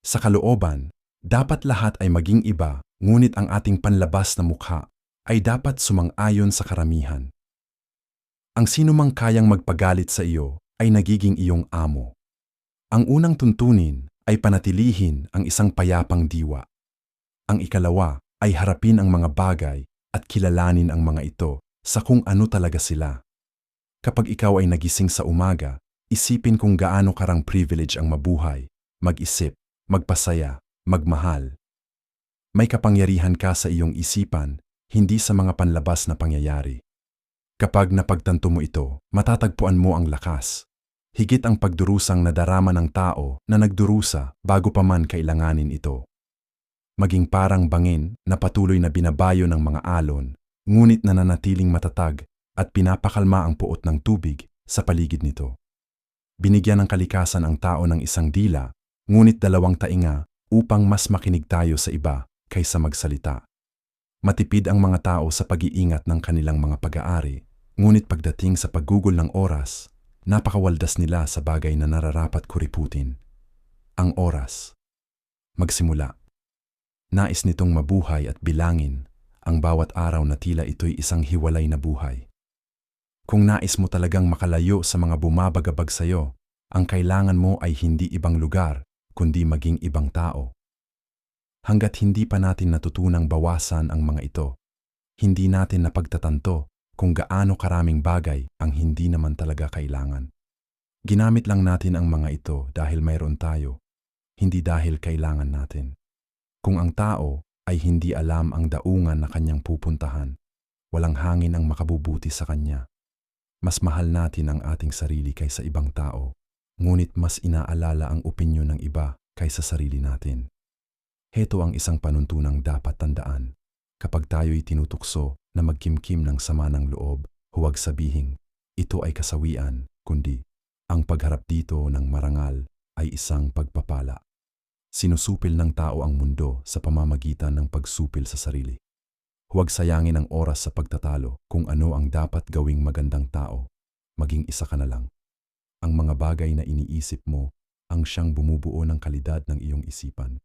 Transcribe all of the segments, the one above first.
Sa kalooban, dapat lahat ay maging iba, ngunit ang ating panlabas na mukha ay dapat sumang-ayon sa karamihan. Ang sinumang kayang magpagalit sa iyo ay nagiging iyong amo. Ang unang tuntunin ay panatilihin ang isang payapang diwa. Ang ikalawa ay harapin ang mga bagay at kilalanin ang mga ito sa kung ano talaga sila. Kapag ikaw ay nagising sa umaga, isipin kung gaano karang privilege ang mabuhay, mag-isip, magpasaya, magmahal. May kapangyarihan ka sa iyong isipan, hindi sa mga panlabas na pangyayari. Kapag napagtanto mo ito, matatagpuan mo ang lakas. Higit ang pagdurusang nadarama ng tao na nagdurusa bago pa man kailanganin ito. Maging parang bangin na patuloy na binabayo ng mga alon, ngunit nananatiling matatag at pinapakalma ang puot ng tubig sa paligid nito. Binigyan ng kalikasan ang tao ng isang dila, ngunit dalawang tainga upang mas makinig tayo sa iba kaysa magsalita. Matipid ang mga tao sa pag-iingat ng kanilang mga pag-aari, ngunit pagdating sa paggugol ng oras, napakawaldas nila sa bagay na nararapat kuriputin. Ang oras. Magsimula. Nais nitong mabuhay at bilangin ang bawat araw na tila ito'y isang hiwalay na buhay. Kung nais mo talagang makalayo sa mga bumabagabag sa'yo, ang kailangan mo ay hindi ibang lugar, kundi maging ibang tao. Hanggat hindi pa natin natutunang bawasan ang mga ito, hindi natin napagtatanto kung gaano karaming bagay ang hindi naman talaga kailangan. Ginamit lang natin ang mga ito dahil mayroon tayo, hindi dahil kailangan natin. Kung ang tao ay hindi alam ang daungan na kanyang pupuntahan, walang hangin ang makabubuti sa kanya. Mas mahal natin ang ating sarili kaysa ibang tao, ngunit mas inaalala ang opinyon ng iba kaysa sarili natin. Heto ang isang panuntunang dapat tandaan. Kapag tayo'y tinutukso na magkimkim ng sama ng loob, huwag sabihing, ito ay kasawian, kundi, ang pagharap dito ng marangal ay isang pagpapala. Sinusupil ng tao ang mundo sa pamamagitan ng pagsupil sa sarili. Huwag sayangin ang oras sa pagtatalo kung ano ang dapat gawing magandang tao. Maging isa ka na lang. Ang mga bagay na iniisip mo ang siyang bumubuo ng kalidad ng iyong isipan.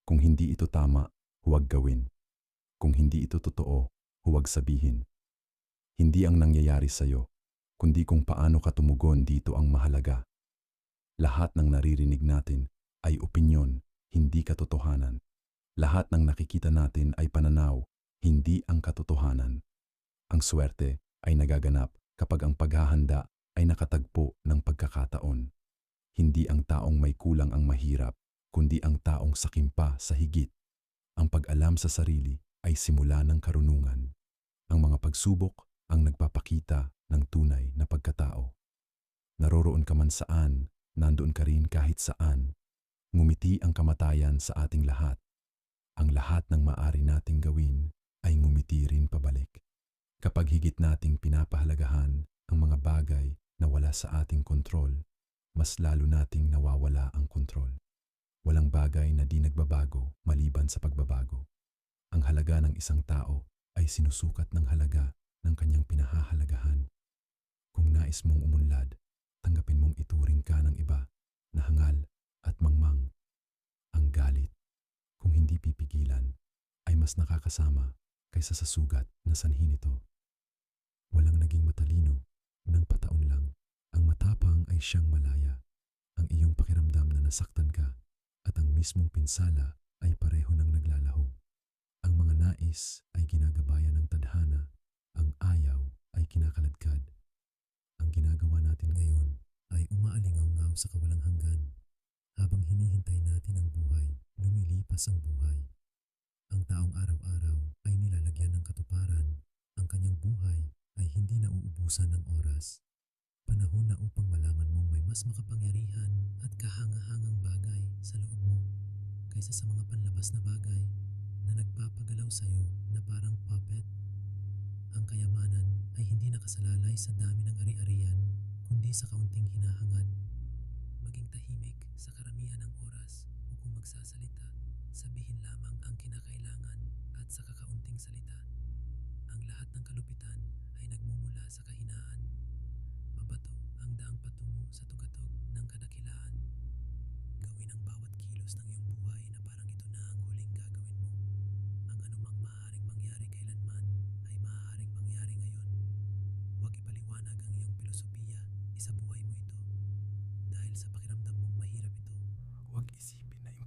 Kung hindi ito tama, huwag gawin. Kung hindi ito totoo, huwag sabihin. Hindi ang nangyayari sa'yo, kundi kung paano ka tumugon dito ang mahalaga. Lahat ng naririnig natin ay opinyon, hindi katotohanan. Lahat ng nakikita natin ay pananaw, hindi ang katotohanan. Ang swerte ay nagaganap kapag ang paghahanda ay nakatagpo ng pagkakataon. Hindi ang taong may kulang ang mahirap, kundi ang taong sakimpa sa higit. Ang pag-alam sa sarili ay simula ng karunungan. Ang mga pagsubok ang nagpapakita ng tunay na pagkatao. Naroroon ka man saan, nandoon ka rin kahit saan. Ngumiti ang kamatayan sa ating lahat. Ang lahat ng maaari nating gawin ay ngumiti rin pabalik. Kapag higit nating pinapahalagahan ang mga bagay na wala sa ating kontrol, mas lalo nating nawawala ang kontrol. Walang bagay na di nagbabago maliban sa pagbabago. Ang halaga ng isang tao ay sinusukat ng halaga ng kanyang pinahahalagahan. Kung nais mong umunlad, tanggapin mong ituring ka ng iba na hangal at mangmang. Ang galit, kung hindi pipigilan, ay mas nakakasama kaysa sa sugat na sanhi nito. Walang naging matalino ng pataon lang. Ang matapang ay siyang malaya. Ang iyong pakiramdam na nasaktan ka at ang mismong pinsala ay pareho ng naglalaho. Ang mga nais ay ginagabayan ng tadhana, ang ayaw ay kinakaladkad. Ang ginagawa natin ngayon ay umaalingaw-ngaw sa kawalang hanggan. Habang hinihintay natin ang buhay, lumilipas ang buhay. Ang taong araw-araw ay nilalagyan ng katuparan. Ang kanyang buhay ay hindi nauubusan ng oras. Panahon na upang malaman mong may mas makapangyarihan at kahangahangang bagay sa loob mo kaysa sa mga panlabas na bagay na nagpapagalaw sa iyo na parang puppet. Ang kayamanan ay hindi nakasalalay sa dami ng ari-arian, kundi sa kaunting hinahangad. Maging tahimik sa karamihan ng oras o kung magsasalita, sabihin lamang ang kinakailangan at sa kakaunting salita. Ang lahat ng kalupitan ay nagmumula sa kahinaan. Mabato ang daang patungo sa tugatog ng kadakilaan. Gawin ang bawat kilos ng iyong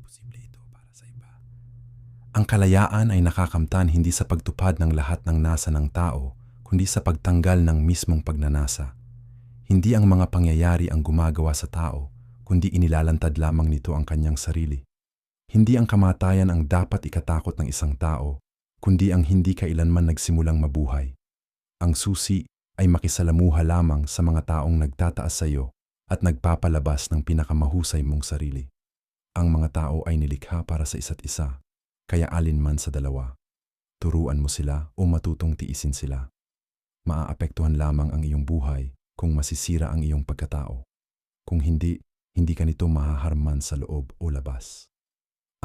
imposible ito para sa iba. Ang kalayaan ay nakakamtan hindi sa pagtupad ng lahat ng nasa ng tao, kundi sa pagtanggal ng mismong pagnanasa. Hindi ang mga pangyayari ang gumagawa sa tao, kundi inilalantad lamang nito ang kanyang sarili. Hindi ang kamatayan ang dapat ikatakot ng isang tao, kundi ang hindi kailanman nagsimulang mabuhay. Ang susi ay makisalamuha lamang sa mga taong nagtataas sa iyo at nagpapalabas ng pinakamahusay mong sarili. Ang mga tao ay nilikha para sa isa't isa, kaya alinman sa dalawa. Turuan mo sila o matutong tiisin sila. Maaapektuhan lamang ang iyong buhay kung masisira ang iyong pagkatao. Kung hindi, hindi ka nito mahaharman sa loob o labas.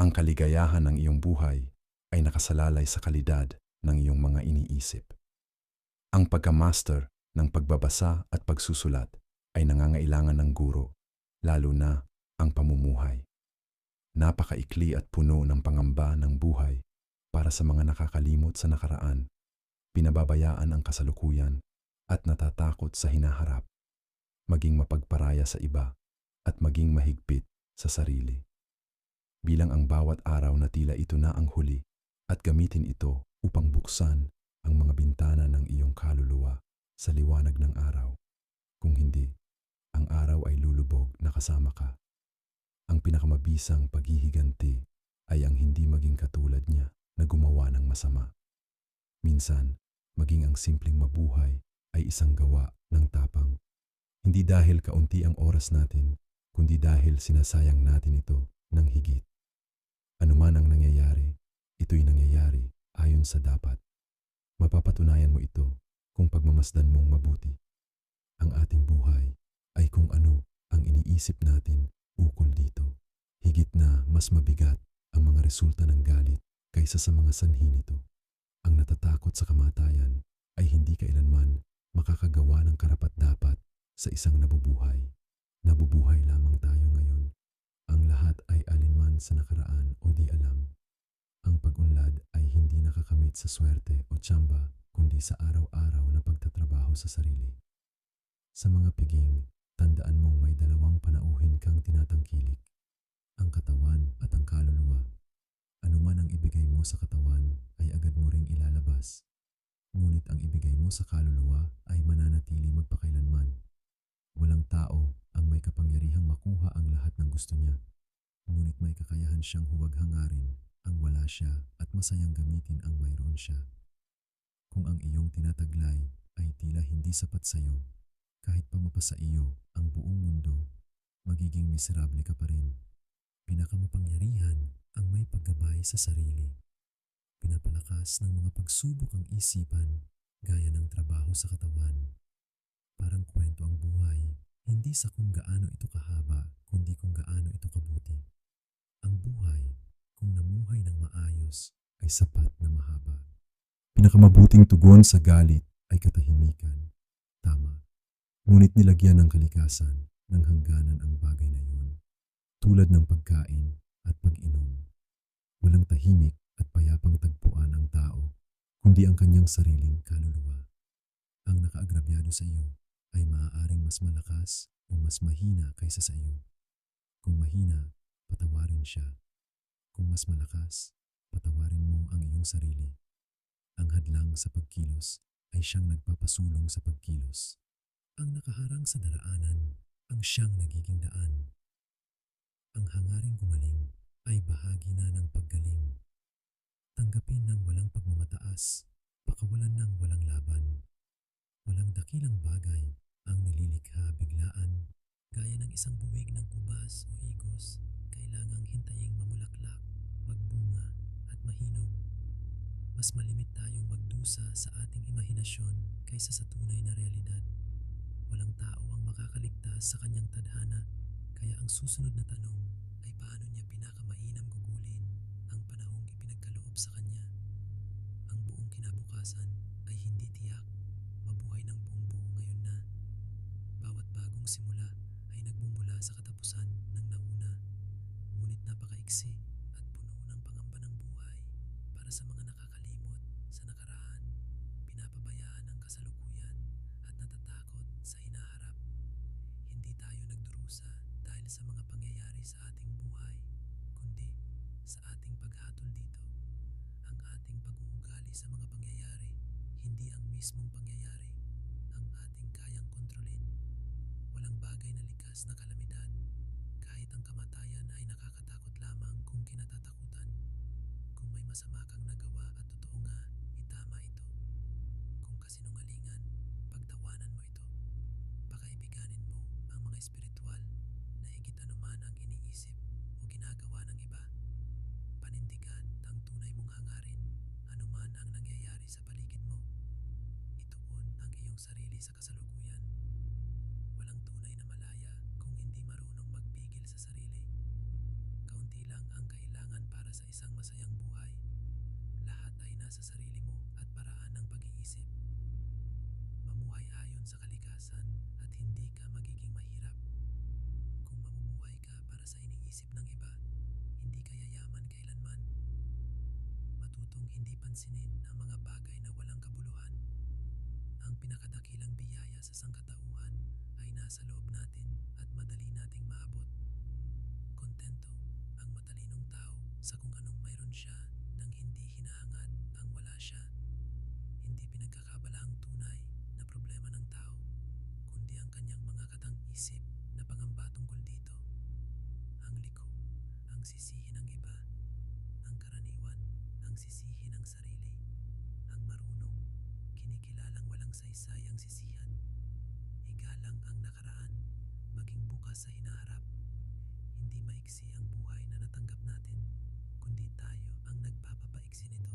Ang kaligayahan ng iyong buhay ay nakasalalay sa kalidad ng iyong mga iniisip. Ang pagkamaster ng pagbabasa at pagsusulat ay nangangailangan ng guro, lalo na ang pamumuhay. Napakaikli at puno ng pangamba ng buhay para sa mga nakakalimot sa nakaraan, pinababayaan ang kasalukuyan at natatakot sa hinaharap, maging mapagparaya sa iba at maging mahigpit sa sarili. Bilang ang bawat araw na tila ito na ang huli at gamitin ito upang buksan ang mga bintana ng iyong kaluluwa sa liwanag ng araw. Kung hindi, ang araw ay lulubog na kasama ka. Ang pinakamabisang paghihiganti ay ang hindi maging katulad niya na gumawa ng masama. Minsan, maging ang simpleng mabuhay ay isang gawa ng tapang. Hindi dahil kaunti ang oras natin, kundi dahil sinasayang natin ito ng higit. Anuman ang nangyayari, ito'y nangyayari ayon sa dapat. Mapapatunayan mo ito kung pagmamasdan mong mabuti. Ang ating buhay ay kung ano ang iniisip natin ukol dito. Higit na mas mabigat ang mga resulta ng galit kaysa sa mga sanhi nito. Ang natatakot sa kamatayan ay hindi kailanman makakagawa ng karapat-dapat sa isang nabubuhay. Nabubuhay lamang tayo ngayon. Ang lahat ay alinman sa nakaraan o di alam. Ang pag-unlad ay hindi nakakamit sa swerte o tsamba, kundi sa araw-araw na pagtatrabaho sa sarili. Sa mga piging, tandaan mong may dalawang panauhin kang tinatangkilik, ang katawan at ang kaluluwa. Anuman ang ibigay mo sa katawan ay agad mo ring ilalabas. Ngunit ang ibigay mo sa kaluluwa ay mananatili magpakailanman. Walang tao ang may kapangyarihang makuha ang lahat ng gusto niya. Ngunit may kakayahan siyang huwag hangarin ang wala siya at masayang gamitin ang mayroon siya. Kung ang iyong tinataglay ay tila hindi sapat sa iyo, kahit pa mapasa iyo ang buong mundo, magiging miserable ka pa rin. Pinakamapangyarihan ang may paggabay sa sarili. Pinapalakas ng mga pagsubok ang isipan gaya ng trabaho sa katawan. Parang kwento ang buhay, hindi sa kung gaano ito kahaba, kundi kung gaano ito kabuti. Ang buhay, kung namuhay ng maayos, ay sapat na mahaba. Pinakamabuting tugon sa galit ay katahimikan. Tama. Ngunit nilagyan ng kalikasan ng hangganan ang bagay na yun. Tulad ng pagkain at pag-inom. Walang tahimik at payapang tagpuan ang tao, kundi ang kanyang sariling kaluluwa. Ang nakaagrabyado sa iyo ay maaaring mas malakas o mas mahina kaysa sa iyo. Kung mahina, patawarin siya. Kung mas malakas, patawarin mo ang iyong sarili. Ang hadlang sa pagkilos ay siyang nagpapasulong sa pagkilos. Ang nakaharang sa daraanan ang siyang nagiging daan. Ang hangaring gumaling ay bahagi na ng paggaling. Tanggapin ng walang pagmamataas, pakawalan ng walang laban. Walang dakilang bagay ang nililikha biglaan, gaya ng isang buwig ng ubas o higos, kailangang hintaying mamulaklak, magbunga at mahinog. Mas malimit tayong magdusa sa ating imahinasyon kaysa sa tunay na realidad. Walang tao ang makakaligtas sa kanyang tadhana, kaya ang susunod na tanong ay paano niya pinakamahinam gugulin ang panahong ipinagkaloob sa kanya. Ang buong kinabukasan ay hindi tiyak, mabuhay ng buong-buo ngayon na. Bawat bagong simula ay nagmumula sa katapusan ng nauna, ngunit napakaiksi at puno ng pangamba ng buhay para sa mga nakakalimot sa nakaraan, pinapabayaan ang kasalukuyan at natatakot sa hinaharap. Hindi tayo nagdurusa dahil sa mga pangyayari sa ating buhay, kundi sa ating paghatol dito, ang ating pag-uugali sa mga pangyayari, hindi ang mismong pangyayari, ang ating kayang kontrolin. Walang bagay na likas na kalamidad, kahit ang kamatayan ay nakakatakot lamang kung kinatatakutan. Kung may masama kang nagawa at totoo nga, itama ito. Kung kasinungalingan, pagtawanan mo ito. Pakaibiganin mo ang mga espiritual na higit anuman ang iniisip o ginagawa ng iba. Panindigan ang tunay mong hangarin, anuman ang nangyayari sa paligid mo. Ituon ang iyong sarili sa kasalukuyan. Walang tunay na malaya kung hindi marunong magpigil sa sarili. Kaunti lang ang kailangan para sa isang masayang buhay. Lahat ay nasa sarili mo at paraan ng pag-iisip. Mamuhay ayon sa kalikasan at hindi ka magiging mahirap. Kung mamumuhay ka para sa iniisip ng iba, hindi ka yayaman kailanman. Matutong hindi pansinin ang mga bagay na walang kabuluhan. Ang pinakadakilang biyaya sa sangkatauhan ay nasa loob natin at madali nating maabot. Kontento ang matalinong tao sa kung anong mayroon siya nang hindi hinahangad ang wala siya. Hindi pinagkakabalahang tunay na problema ng tao, kundi ang kanyang mga katang-isip na pangamba tungkol dito. Ang liko, ang sisihin ng iba, ang karaniwan, ang sisihin ng sarili. Ang marunong, kinikilalang walang saysay ang sisihan. Igalang ang nakaraan, maging bukas sa hinaharap. Hindi maiksi ang buhay na natanggap natin, kundi tayo ang nagpapapaiksi nito.